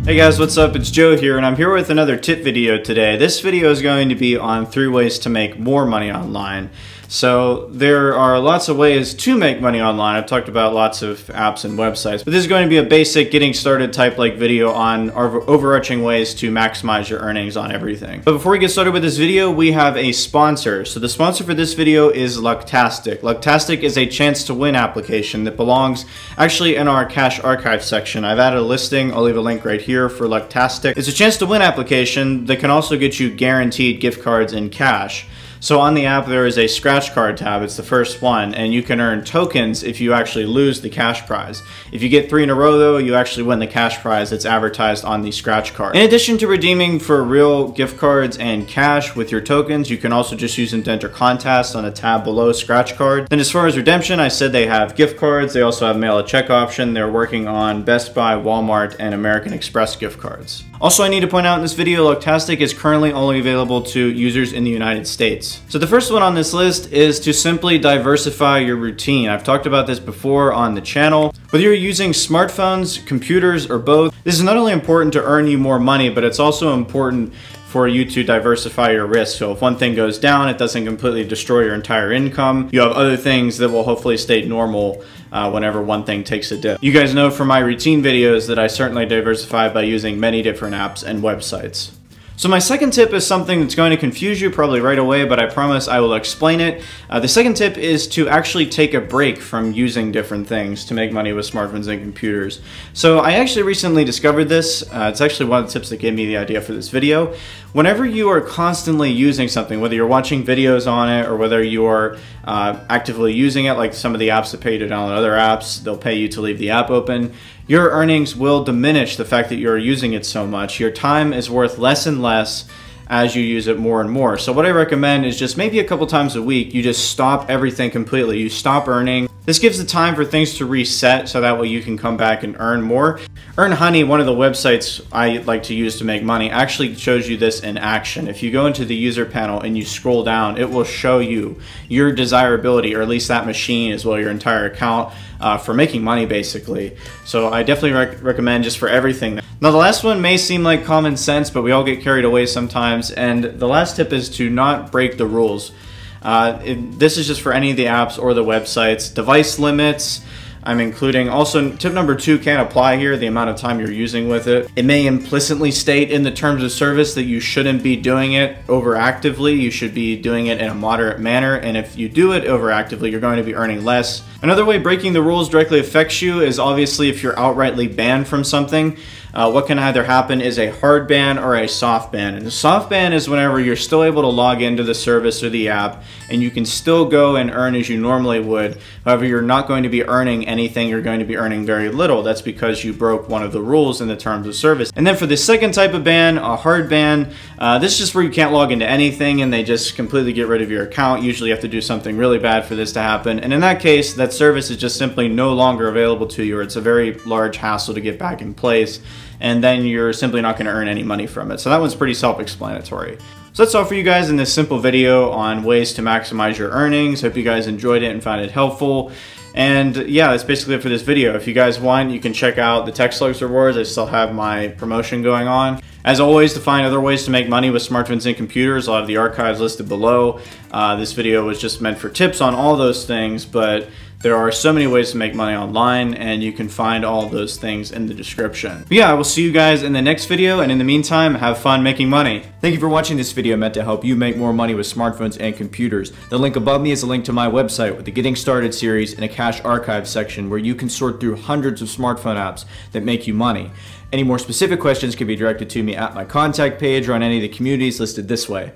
Hey guys, what's up? It's Joe here, and I'm here with another tip video today. This video is going to be on 3 ways to make more money online. So there are lots of ways to make money online. I've talked about lots of apps and websites, but this is going to be a basic getting started type like video on overarching ways to maximize your earnings on everything. But before we get started with this video, we have a sponsor. So the sponsor for this video is Lucktastic. Lucktastic is a chance to win application that belongs actually in our cash archive section. I've added a listing. I'll leave a link right here for Lucktastic. It's a chance to win application that can also get you guaranteed gift cards in cash. So on the app there is a scratch card tab, it's the first one, and you can earn tokens if you actually lose the cash prize. If you get 3 in a row though, you actually win the cash prize that's advertised on the scratch card. In addition to redeeming for real gift cards and cash with your tokens, you can also just use them to enter contests on a tab below scratch card. Then as far as redemption, I said they have gift cards, they also have mail a check option, they're working on Best Buy, Walmart, and American Express gift cards. Also, I need to point out in this video, Lucktastic is currently only available to users in the United States. So the first one on this list is to simply diversify your routine. I've talked about this before on the channel. Whether you're using smartphones, computers, or both, this is not only important to earn you more money, but it's also important for you to diversify your risk. So if one thing goes down, it doesn't completely destroy your entire income. You have other things that will hopefully stay normal whenever one thing takes a dip. You guys know from my routine videos that I certainly diversify by using many different apps and websites. So my second tip is something that's going to confuse you probably right away, but I promise I will explain it. The second tip is to actually take a break from using different things to make money with smartphones and computers. So I actually recently discovered this. It's actually one of the tips that gave me the idea for this video. Whenever you are constantly using something, whether you're watching videos on it or whether you're actively using it, like some of the apps that pay you to download other apps, they'll pay you to leave the app open, your earnings will diminish the fact that you're using it so much. Your time is worth less and less as you use it more and more. So what I recommend is just maybe a couple times a week, you just stop everything completely. You stop earning. This gives the time for things to reset so that way you can come back and earn more. Earn Honey, one of the websites I like to use to make money, actually shows you this in action. If you go into the user panel and you scroll down, it will show you your desirability, or at least that machine as well, your entire account for making money basically. So I definitely recommend just for everything. Now the last one may seem like common sense, but we all get carried away sometimes. And the last tip is to not break the rules. This is just for any of the apps or the websites. Device limits, I'm including. Also, tip number 2 can't apply here, the amount of time you're using with it. It may implicitly state in the terms of service that you shouldn't be doing it overactively. You should be doing it in a moderate manner, and if you do it overactively, you're going to be earning less. Another way breaking the rules directly affects you is obviously if you're outrightly banned from something. What can either happen is a hard ban or a soft ban. And a soft ban is whenever you're still able to log into the service or the app and you can still go and earn as you normally would. However, you're not going to be earning anything, you're going to be earning very little. That's because you broke one of the rules in the terms of service. And then for the second type of ban, a hard ban, this is just where you can't log into anything and they just completely get rid of your account. Usually you have to do something really bad for this to happen. And in that case, that service is just simply no longer available to you, or it's a very large hassle to get back in place. And then you're simply not going to earn any money from it. So that one's pretty self-explanatory. So that's all for you guys in this simple video on ways to maximize your earnings. Hope you guys enjoyed it and found it helpful. And yeah, that's basically it for this video. If you guys want, you can check out the TechSlugs rewards. I still have my promotion going on. As always, to find other ways to make money with smartphones and computers, I'll have the archives listed below. This video was just meant for tips on all those things, but there are so many ways to make money online, and you can find all of those things in the description. But yeah, I will see you guys in the next video, and in the meantime, have fun making money. Thank you for watching this video meant to help you make more money with smartphones and computers. The link above me is a link to my website with the Getting Started series and a cache archive section where you can sort through hundreds of smartphone apps that make you money. Any more specific questions can be directed to me at my contact page or on any of the communities listed this way.